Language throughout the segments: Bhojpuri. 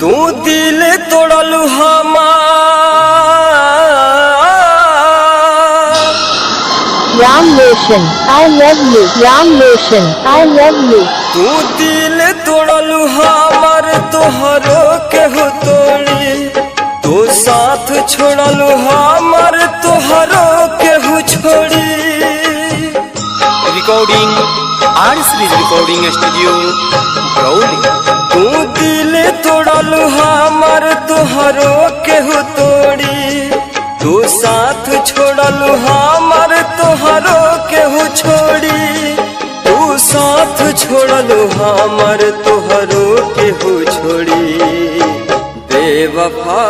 तू दिल तोड़लू हमार। राम रोशन I love you। Ram Roshan I love you। तू दिल तोड़लू हमार तोहरो केहू तोड़ी, तू साथ छोड़लू हमार तोहरो केहू छोड़ी। Recording R series recording studio Barauli. तू दिल तोड़लू हमार तोहरो केहू तोड़ी, तू साथ छोड़लू हमार तोहरो केहू छोड़ी। तू साथ छोड़लू हमार तोहरो केहू छोड़ी। बेवफा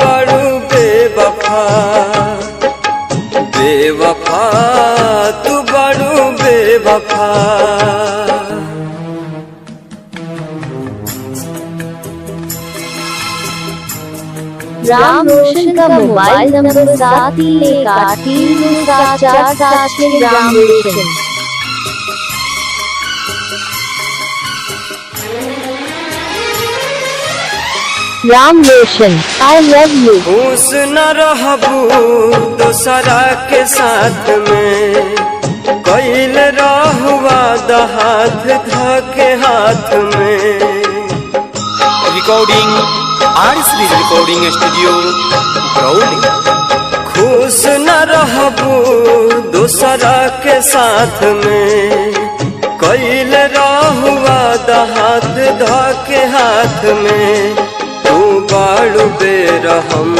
बड़ू बेवफा, बेवफा तू बड़ू बेवफा। राम रोशन का mobile number 7318374746। Ram Roshan. Ram Roshan I love you। खुश न रहबू दोसरा के साथ में, कैल रहुआ हाथ धके हाथ में। Recording R series recording studio Barauli. खुश न रहबू दोसरा के साथ में, कैल रहुआ हाथ धके हाथ में। तू बाड़ू बेरहम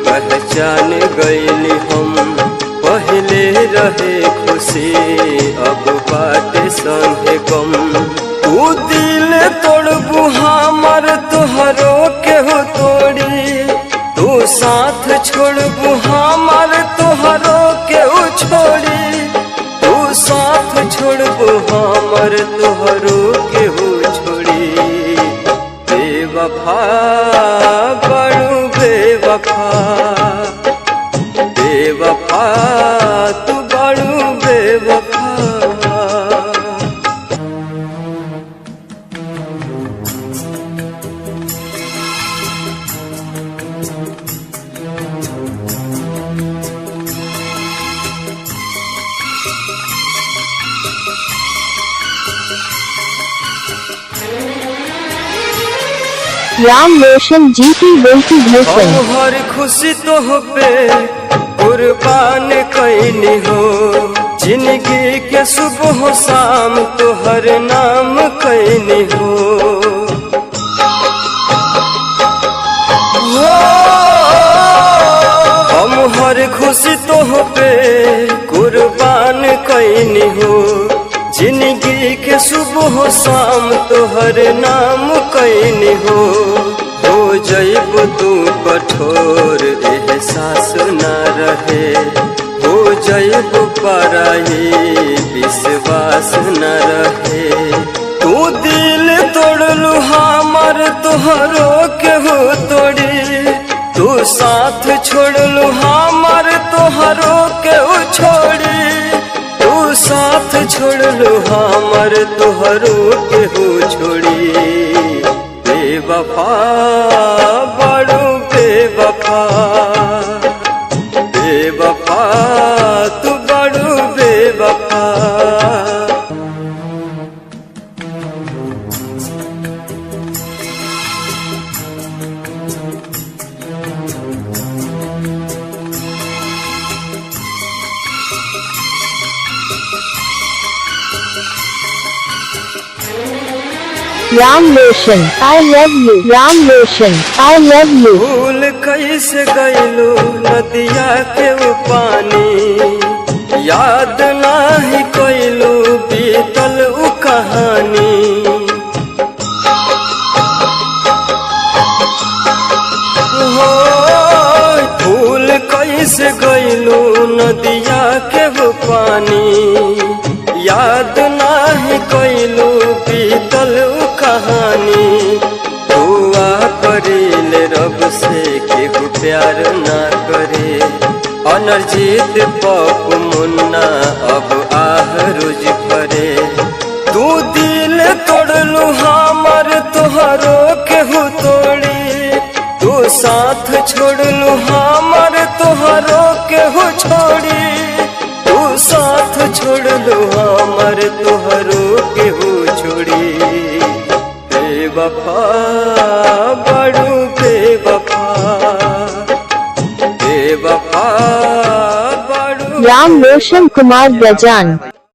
पहचान गईली हम, पहले रहे खुशी अब बाटे संगे गम। तू दिल तोड़बू हमार तोहरो केहू तोड़ी, तू साथ छोड़बू हमार तोहरो केहू छोड़ी। तू साथ छोड़बू हमार तोहरो केहू छोड़ी। बेवफा बड़ू बेवफा, बेवफा तू बड़ू बेवफा। राम रोशन जी की बेटी भूषण। हर खुशी तो पे कुर्बान कैनी हो, जिंदगी के सुबह शाम तो हर नाम कैनी हो। हम हर खुशी तो पे कुर्बान कैनी हो, जिंदगी के सुबह शाम तोहर नाम कैनी हो। जैब तू कठोर एहसास न रहे, हो जैब पराई विश्वास न रहे। तू दिल तोड़लू हमार तोहरो केहू तोड़ी, तू साथ छोड़लू हमार तोहरो केहू छोड़ी। तू साथ छोड़लू हमार तोहरो केहू छोड़ी। बेवफा बड़ू बेवफा, बेवफा तू बड़ू बेवफा। राम रोशन I love you। Ram Roshan I love you। भूल कैसे गईलू नदिया के वो पानी, याद नाही कैलू बीतल उ कहानी। हो भूल कैसे गईलू नदिया के वो पानी, याद नाही कैलू बीतल उ कहानी। दुआ करीले रब से केहू प्यार ना करे, अनरजीत पप मुन्ना अब आह रोज करे। तू दिल तोड़लू हमार तोहरो केहू साथ छोड़लू हमर तोहरो के हो छोड़ी, तू साथ छोड़लू हमर तोहरो के हो छोड़ी। बेवफा बड़ू बेवफा, बेवफा बड़ू। राम रोशन कुमार गजान।